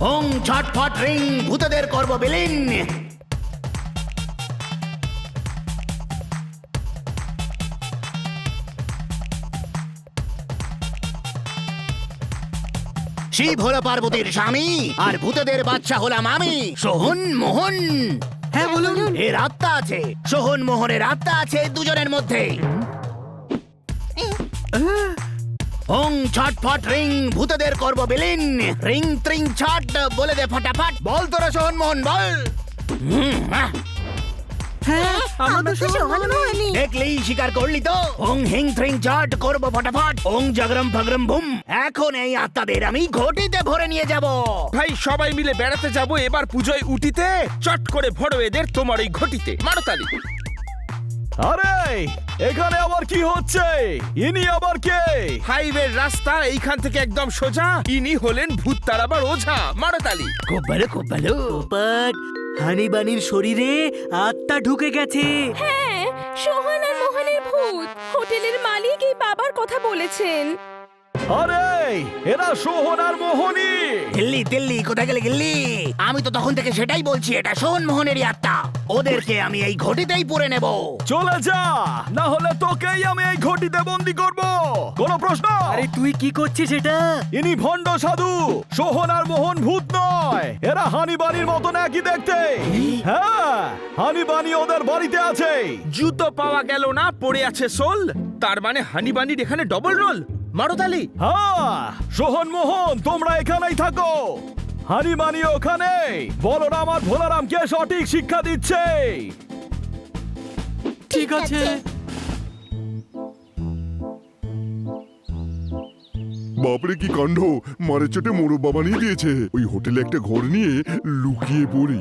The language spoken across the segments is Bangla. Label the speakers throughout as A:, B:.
A: ওং ছটফট রিং ভূতদের করব বিলীন। শিব হলো পার্বতীর স্বামী আর ভূতদের বাচ্চা হলাম আমি, সোহন মোহন।
B: হ্যাঁ বলুন।
A: এর আত্মা আছে, সোহন মোহনের আত্মা আছে দুজনের মধ্যে। ওং ছটফট রিং ভূতদের করব বিলীন। রিং ত্রিং ছট বলে দে ফটাফট। বল তোরা সোহন মোহন বল।
B: হ্যাঁ আমরা তো সোহন মোহনী।
A: দেখলি স্বীকার করলি তো। ওং হিং থ্রিং ছট করব ফটাফট। ওং জাগরম ফাগরম বুম। এখন এই আত্মাদের আমি ঘটিতে ভরে নিয়ে যাব।
C: ভাই সবাই মিলে বেড়াতে যাব এবার পুজোয় উটিতে। চট করে ভরো এদের তোমার ওই ঘটিতে। মারো তালি।
D: আরে এখানে আবার কি হচ্ছে? ইনি আবার কে?
C: হাইওয়ের রাস্তা এইখান থেকে একদম সোজা। ইনি হলেন ভূত তাড়াবার ওঝা। মারো তালি।
A: খুব ভালো খুব ভালো।
B: বাট হানিবানির শরীরে আত্মা ঢুকে গেছে।
E: হ্যাঁ, সোহন আর মোহনের ভূত। হোটেলের মালিক এই বাবার কথা বলেছেন।
D: আরে এরা সোহন আর মোহনী।
A: দিল্লি দিল্লি কোথায় গেলে গিল্লি? আমি তো তখন থেকে সেটাই বলছি, এটা সোহন মোহনেরই আত্মা। ওদেরকে আমি এই ঘটিতেই পুরে নেব।
D: চলে যা, না হলে তোকেই আমি এই ঘটিতে বন্দি করব। কোনো প্রশ্ন?
B: আরে তুই কি করছিস এটা?
D: ইনি ভণ্ড সাধু। সোহন আর মোহন ভূত নয়, এরা হানিবানির মতন একই দেখতে। হ্যাঁ, হানিবানি ওদের বাড়িতে আছে।
C: জুতো পাওয়া গেল না, পড়ে আছে সোল। তার মানে হানিবানির এখানে ডবল রোল। মারো তালি।
D: হ্যাঁ, সোহন মোহন তোমরা এখানেই থাকো, হানিবানি ওখানে। বলরাম আর ভোলারামকে সঠিক শিক্ষা দিচ্ছে।
B: ঠিক আছে।
F: বাপরে কি কাণ্ড! মারের চোটে মোরব বাবা নিয়ে দিয়েছে। ওই হোটেলে একটা ঘর নিয়ে লুকিয়ে পড়ি।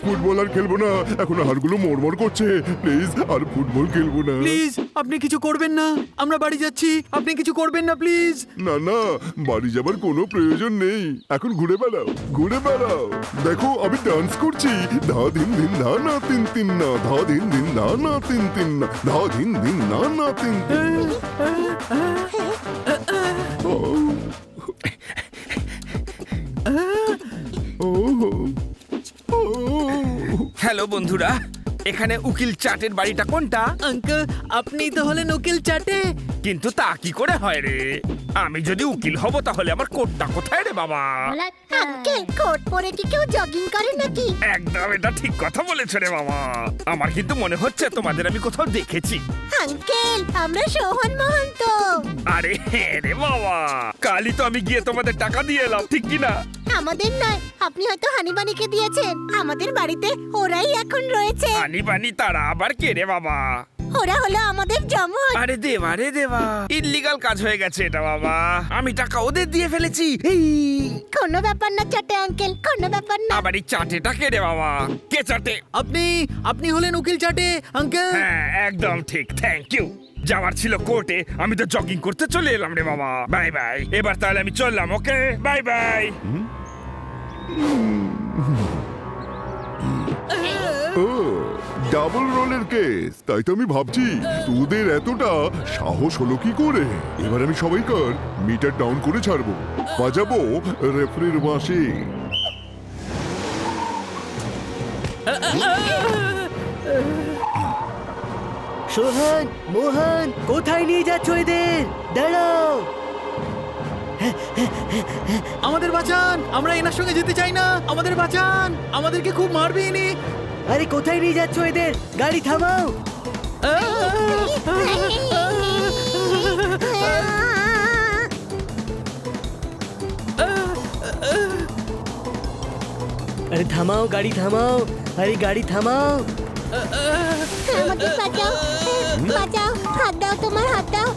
F: ফুটবল আর খেলবো না, এখন হাড়গুলো মরমর করছে। প্লিজ আর ফুটবল খেলবো না।
B: প্লিজ আপনি কিছু করবেন না, আমরা বাড়ি যাচ্ছি। আপনি কিছু করবেন না প্লিজ।
F: না না, বাড়ি যাবার কোনো প্রয়োজন নেই। এখন ঘুরে বেড়াও, ঘুরে বেড়াও। দেখো আমি ডান্স করছি। ধা ধিন ধিন ধা না তিন তিন না, ধা ধিন ধিন ধা না তিন তিন না, ধা ধিন ধিন না না তিন তিন না।
C: হ্যালো বন্ধুরা, এখানে উকিল চাটের বাড়িটা কোনটা?
B: আঙ্কেল আপনি তো হলেন উকিল চাটে।
C: কিন্তু তা কি করে হয় রে? আমি যদি উকিল হব তাহলে আমার কোটটা কোথায় রে বাবা?
G: আঙ্কেল কোট পরে কি কেউ জগিং করে নাকি?
C: একদম এটা ঠিক কথা বলেছ রে বাবা। আমার কিন্তু মনে হচ্ছে তোমাদের আমি কোথাও দেখেছি।
G: আঙ্কেল আমরা সোহন মোহন তো।
C: আরে হ্যাঁ রে বাবা, কালই তো আমি গিয়ে তোমাদের টাকা দিয়ে এলাম, ঠিক কি না?
G: আমাদের নয়, আপনি হয়তো হানিবানিকে দিয়েছেন। আমাদের বাড়িতে ওরাই এখন রয়েছে।
C: পানি পানি তারা আবার কে রে বাবা?
G: ওরা হলো আমাদের জমজ।
C: আরে দেবা রে দেবা, ইল্লিগাল কাজ হয়ে গেছে এটা বাবা। আমি টাকা ওদের দিয়ে ফেলেছি। এই
G: কোনো ব্যাপার না চাটে আঙ্কেল, কোনো ব্যাপার না।
C: আবার এই চাটেটা কে রে বাবা? কে চাটে?
B: আপনি হলেন উকিল চাটে আঙ্কেল।
C: হ্যাঁ একদম ঠিক, থ্যাংক ইউ। যাওয়ার ছিল কোর্টে, আমি তো জগিং করতে চলে এলাম রে বাবা। বাই বাই, এবার তাহলে আমি চললাম। Okay bye bye.
F: ডাবল রোলের কেস, তাই তো আমি ভাবছি তোদের এতটা সাহস হলো কি করে। এবার আমি সবাইকার মিটার ডাউন করে ছাড়বো, বাজাবো রেফারির বাঁশি।
B: সোহন মোহন কোথায় নিয়ে যাচ্ছ এদের? দাঁড়াও, আমাদের বাঁচান। আমরা এনার সঙ্গে যেতে চাই না, আমাদের বাঁচান। আমাদেরকে খুব মারবে ইনি। আরে কোথায় নিয়ে যাচ্ছ এদের? গাড়ি থামাও। আরে থামাও, গাড়ি থামাও। আরে গাড়ি থামাও।
G: আমাকে বাঁচাও, বাঁচাও। হাত দাও, তোমার হাত দাও।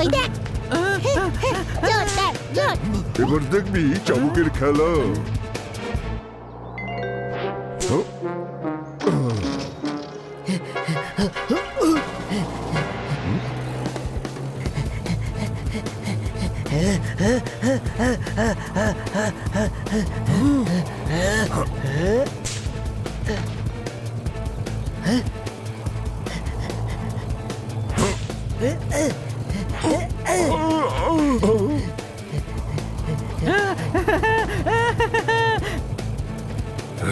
G: ওই দেখ জোরদার জোর
F: এবার দেখবি চাবুকের খেলা। ও, হ্যাঁ,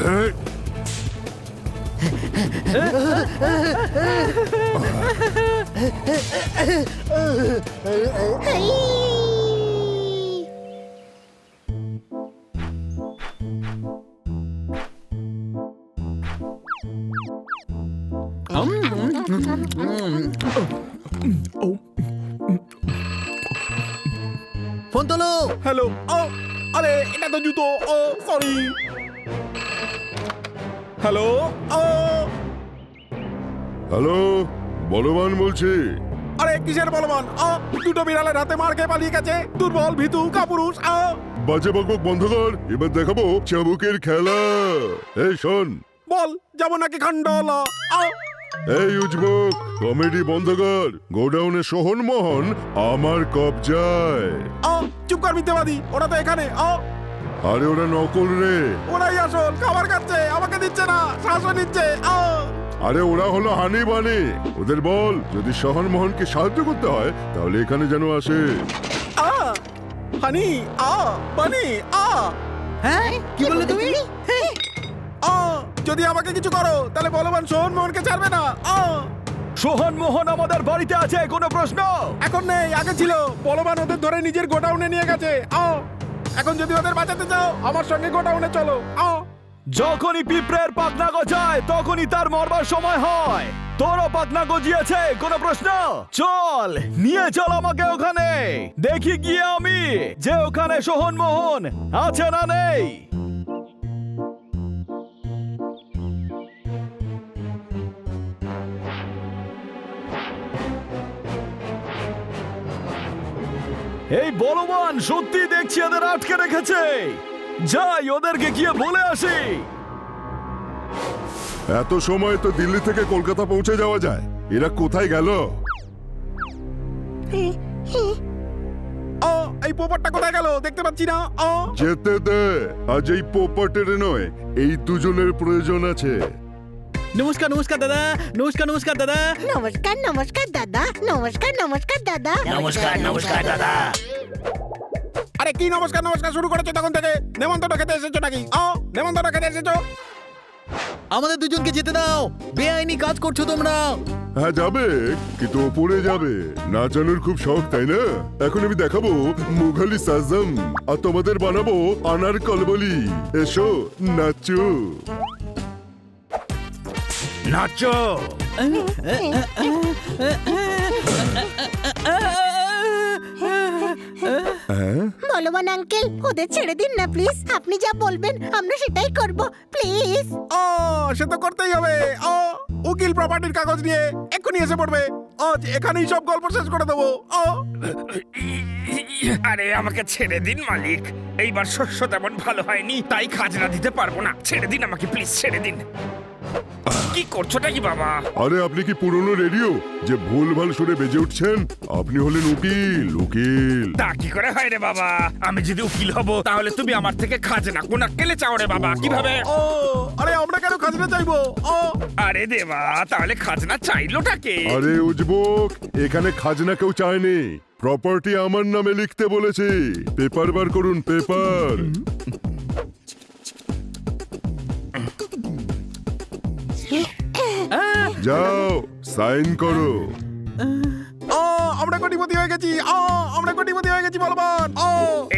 G: হাই
B: ফোন তোলো।
D: হ্যালো। ও আরে এটা তো জুতো। ও সরি। হ্যালো। ও
F: হ্যালো, বলবান বলছি।
D: আরে কিসের বলবান? দুটো বিড়ালের হাতে মার খেয়ে পালিয়ে গেছে। দুর্বল ভীতু কাপুরুষ।
F: বাজে বকবক বন্ধ কর, এবার দেখাবো চাবুকের খেলা। এই শোন,
D: বল যাব নাকি খান্ডলা?
F: এই উজবুক, কমেডি বন্ধ কর। গোডাউনে সোহন মোহন আমার কবজায়।
D: চুপ কর মিথ্যাবাদী, ওরা তো এখানে।
F: আরে ওরা নকল রে।
D: ওরাই আসল, খাবার খাচ্ছে, আমাকে দিচ্ছে না, শ্বাসও নিচ্ছে।
F: আরে ওরা হলো হানি বানি। ওদের বল যদি সোহন মোহনকে সাহায্য করতে হয় তাহলে এখানে যেন আসে।
D: হানি বানি।
B: হ্যাঁ কি বললে তুমি?
D: যদি আমাকে কিছু করো তাহলে বলবান সোহন মোহনকে ছাড়বে না। সোহন মোহন আমাদের বাড়িতে আছে, কোনো প্রশ্ন? এখন নেই, আগে ছিল। বলবান ওদের ধরে নিজের গোডাউনে নিয়ে গেছে। এখন যদি ওদের বাঁচাতে চাও আমার সঙ্গে গোডাউনে চলো। যখনই পিঁপড়ের পাখনা গজায় তখনই তার মরবার সময় হয়। তোরও পাখনা গজিয়েছে, কোনো প্রশ্ন? চল নিয়ে চল আমাকে ওখানে, দেখি গিয়ে আমি যে ওখানে সোহন মোহন আছে না নেই। এই বলবান সত্যি দেখছি এদের আটকে রেখেছে। যাই ওদেরকে গিয়ে বলে আসি।
F: এত সময় তো দিল্লি থেকে কলকাতা পৌঁছে যাওয়া যায়, এরা কোথায় গেল?
D: এই পোপারটা কোথায় গেল দেখতে পাচ্ছি না।
F: যেতে দে, আজ এই পোপাটের নয়, এই দুজনের প্রয়োজন আছে।
B: নমস্কার নমস্কার দাদা, নমস্কার নমস্কার দাদা।
G: নমস্কার নমস্কার দাদা, নমস্কার নমস্কার দাদা।
A: নমস্কার নমস্কার দাদা।
D: আরে কি নমস্কার নমস্কার শুরু করেছো তখন থেকে? নেমন্তন্ন খেতে এসেছো নাকি? নেমন্তন্ন খেতে এসেছো?
B: আমাদের দুজনকে যেতে দাও, বেআইনি কাজ করছো তোমরা।
F: হ্যাঁ যাবে, কিন্তু ওপরে যাবে। নাচানোর খুব শখ তাই না? এখন আমি দেখাবো মুঘালি সাজম, আর তোমাদের বানাবো আনার কলবলি। এসো নাচো।
A: নাচো।
G: বলবান আঙ্কেল, ওদের ছেড়ে দিন না প্লিজ। আপনি যা বলবেন আমরা সেটাই করব, প্লিজ।
D: সে তো করতেই হবে। উকিল প্রপার্টির কাগজ নিয়ে এক্ষুনি এসে পড়বে। আজ এখানেই সব গল্প শেষ করে দেবো।
C: আরে আমাকে ছেড়ে দিন মালিক, এইবার শস্য তেমন ভালো হয়নি, তাই খাজনা দিতে পারবো না। ছেড়ে দিন আমাকে, প্লিজ ছেড়ে দিন। কি করছোটা কি বাবা?
F: আরে আপনি কি পুরনো রেডিও যে ভুলভাল সুরে বেজে উঠছেন? আপনি হলেন উকিল। উকিল
C: তা কি করে হয় রে বাবা? আমি যদি উকিল হব তাহলে তুমি আমার থেকে খাজনা কোনা কেলে চাও রে বাবা? কিভাবে?
D: আরে আমরা কেন খাজনা চাইবো?
C: আরে দেবা, তাহলে খাজনা চাইলোটাকে?
F: আরে উজবুক, এখানে খাজনা কেউ চায়নি, প্রপার্টি আমার নামে লিখতে বলেছি। পেপার বার করুন, পেপার। যাও সাইন করো।
D: আমরা কোটিপতি হয়ে গেছি। আমরা কোটিপতি হয়ে গেছি বলবান।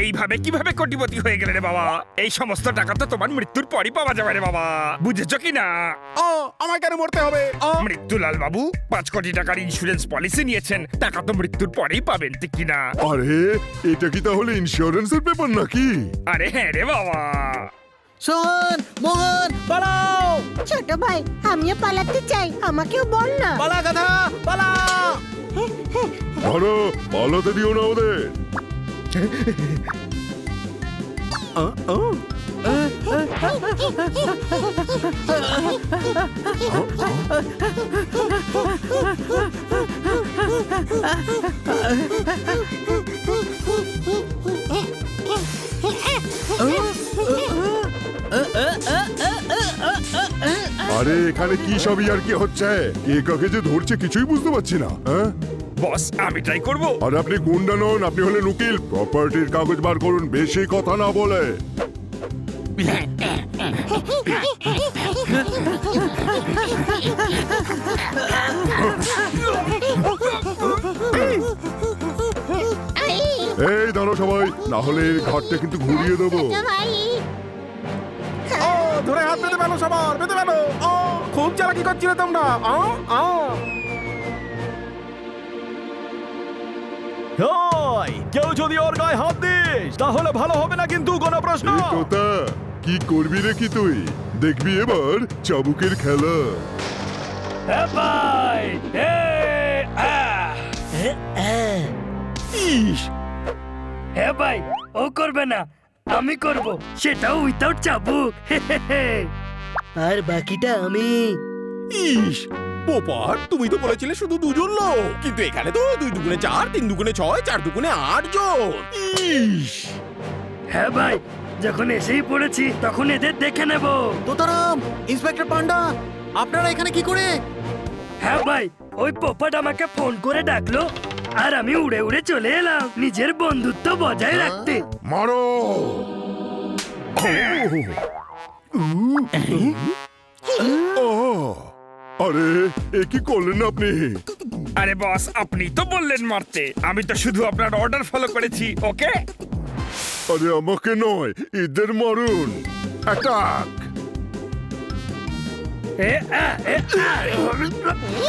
C: এইভাবে কিভাবে কোটিপতি হয়ে গেলে রে বাবা? এই সমস্ত টাকা তো তোমার মৃত্যুর পরই পাওয়া যাবে রে বাবা, বুঝেছো কি না?
D: আমায় কেন মরতে হবে?
C: মৃত্যুলাল বাবু 5 কোটি টাকার ইন্স্যুরেন্স পলিসি নিয়েছেন, টাকা তো মৃত্যুর পরেই পাবেন, ঠিক কি না?
F: আরে এটা কি তাহলে ইন্স্যুরেন্সের পেপার নাকি?
C: আরে হ্যাঁ রে বাবা।
B: সোহন মোহন পালাও।
G: ছোট ভাই আমিও পালাতে চাই, আমাকেও বল না।
B: পালা গাধা পালা।
F: ধরো, পালাতে দিও না ওদের। আরে এখানে কি সবই আর কি হচ্ছে? কে কাকে যে ধরছে কিছুই বুঝতে পারছি না। হ্যাঁ,
C: বস আমি ট্রাই করব।
F: আর আপনি গুন্ডা নন, আপনি হলেন উকিল। প্রপার্টির কাগজ বার করুন, বেশি কথা না বলে। এই দাঁড়ো সবাই, না হলে এই ঘাটটা কিন্তু ঘুরিয়ে দেবো।
G: ভাই
D: ও ধরে হাত বেঁধে ফেলো, সবার বেঁধে ফেলো। ও খুব চালাকি করছিলে তোমরা।
B: কেউ যদি ওর গায়ে হাত দিস তাহলে ভালো হবে না কিন্তু কোনো প্রশ্ন।
F: এই তোতা, কি করবি রে কি তুই? দেখবি এবার চাবুকের খেলা।
H: হ্যাঁ ভাই, ও করবে না, আমি করব, সেটাও উইথাউট চাবুক। আর বাকিটা আমি।
D: ইস পোপাট, তুমি তো বলেছিলে শুধু দুজন লোক, কিন্তু এখানে তো 2 দুগুণে 4, 3 দুগুণে 6, 4 দুগুণে 8 জন। ইস
H: হ্যাঁ ভাই, যখন এসেই পড়েছি তখন এদের দেখে নেব।
B: তোতারাম, ইন্সপেক্টর পান্ডা, আপনারা এখানে কি করে?
H: হ্যাঁ ভাই, ওই পোপট আমাকে ফোন করে ডাকলো আর আমি উড়ে উড়ে চলে এলাম নিজের বন্ধুত্ব বজায় রাখতে।
F: মারো! আরে এ কি করলেন আপনি?
C: আরে বস আপনি তো বললেন মারতে, আমি তো শুধু আপনার অর্ডার ফলো করেছি। ওকে
F: আরে আমাকে নয়, এদের মারুন। অ্যাটাক!
H: এ, আ, এ, আ।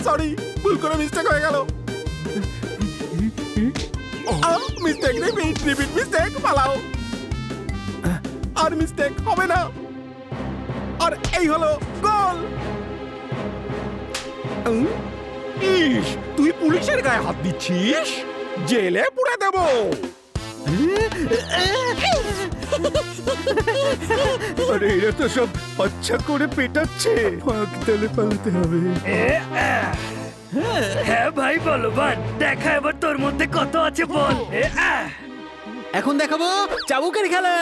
D: সরি, ভুল করে মিস্টেক হয়ে গেল। মিস্টেক, রিপিট রিপিট মিস্টেক, পালাও। আর মিস্টেক হবে না। আর এই হলো গোল। ইস, তুই পুলিশের গায়ে হাত দিচ্ছিস, জেলে পুরে দেব।
B: আরে এরা তো সব আচ্ছা করে পেটাচ্ছে, ফাঁকতালে পালাতে হবে।
H: এ, আ। হ্যাঁ ভাই বলবান, দেখা এবার তোর মধ্যে কত আছে বল। এ, আ।
B: এখন দেখাবো চাবুকের খেলা।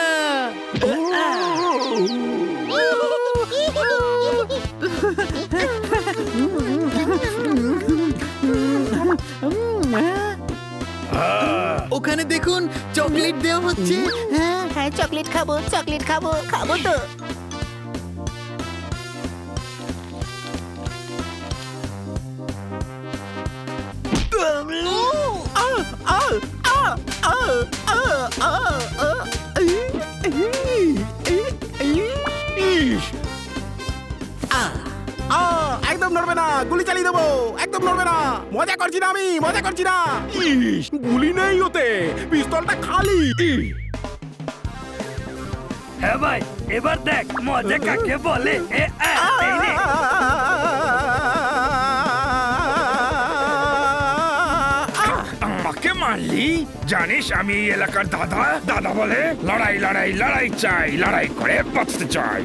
B: ওখানে দেখুন চকলেট দেওয়া হচ্ছে।
G: হ্যাঁ চকলেট খাবো, চকলেট খাবো, খাবো তো।
D: একদম নড়বে না, গুলি চালিয়ে দেবো। একদম নড়বে না, মজা করছি না আমি, মজা করছি না। ইস, গুলি নেই ওতে, পিস্তলটা খালি।
H: হ্যাঁ ভাই, এবার দেখ মজা কাকে বলে। এ, আ, এই নে।
C: আমাকে মারলি? জানিস আমি এই এলাকার দাদা। দাদা বলে লড়াই লড়াই লড়াই চাই, লড়াই করে বাঁচতে চাই।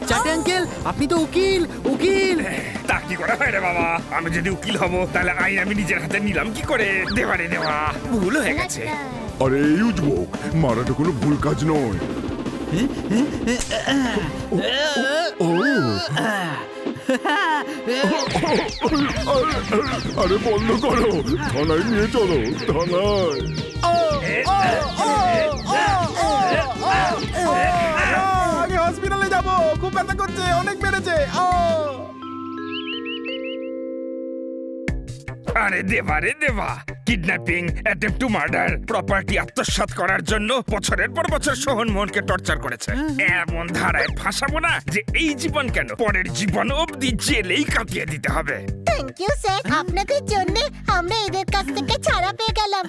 B: চাটে আঙ্কেল আপনি তো উকিল উকিল
C: তা কি করে হয় রে বাবা? আমি যদি উকিল হব তাহলে আইন আমি নিজের হাতে নিলাম কি করে? দেওয়া রে দেওয়া, ভুল হয়ে গেছে।
F: আরে এই উজবুক, মারাটা কোনো ভুল কাজ নয়। ও আরে বন্ধ করো, থানায় নিয়ে চলো, থানায়।
D: আগে হসপিটালে যাব, খুব ব্যথা করছে, অনেক বেড়েছে।
C: আরে দেবা রে দেবা, kidnapping, attempt to murder, property আত্মসাৎ করার জন্য বছরের পর বছর সোহন মোহনকে টর্চার করেছে। এমন ধারায় ফাঁসাবো না যে এই জীবন কেন, পরের জীবন অবধি জেলেই কাটিয়ে দিতে হবে।
G: থ্যাংক ইউ স্যার, আপনাদের জন্য আমরা এদের কাছ থেকে ছাড়া পেয়ে গেলাম।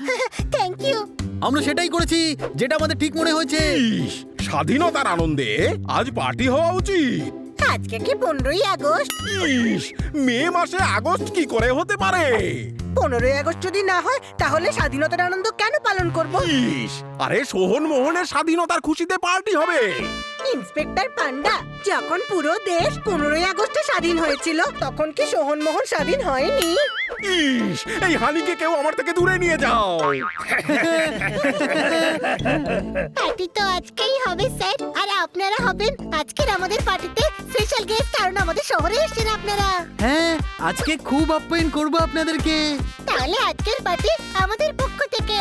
G: Thank you.
B: আমরা সেটাই করেছি যেটা আমাদের ঠিক মনে হয়েছে।
D: ইস, স্বাধীনতার আনন্দে আজ পার্টি হওয়া উচিত।
G: আজকে কি 15ই আগস্ট?
D: ইস, মে মাসে আগস্ট কি করে হতে পারে?
G: 15ই আগস্ট যদি না হয় তাহলে স্বাধীনতার আনন্দ কেন পালন করব?
D: ইস, আরে সোহন মোহনের স্বাধীনতার খুশিতে পার্টি হবে।
G: ইন্সপেক্টর পান্ডা, যখন পুরো দেশ 15ই আগস্টে স্বাধীন হয়েছিল তখন কি সোহন মোহন স্বাধীন হয়নি?
D: ইস, এই হানিকে কেউ আমার থেকে দূরে নিয়ে যাও।
G: পার্টি তো আজকেই হবে স্যার, আর আপনারা হবেন আজকের আমাদের পার্টিতে স্পেশাল গেস্ট, কারণ আমাদের শহরে এসেছেন আপনারা।
B: হ্যাঁ, আজকে খুব আপ্যায়ন করবো আপনাদেরকে।
G: তাহলে আজকের পার্টি আমাদের পক্ষ থেকে।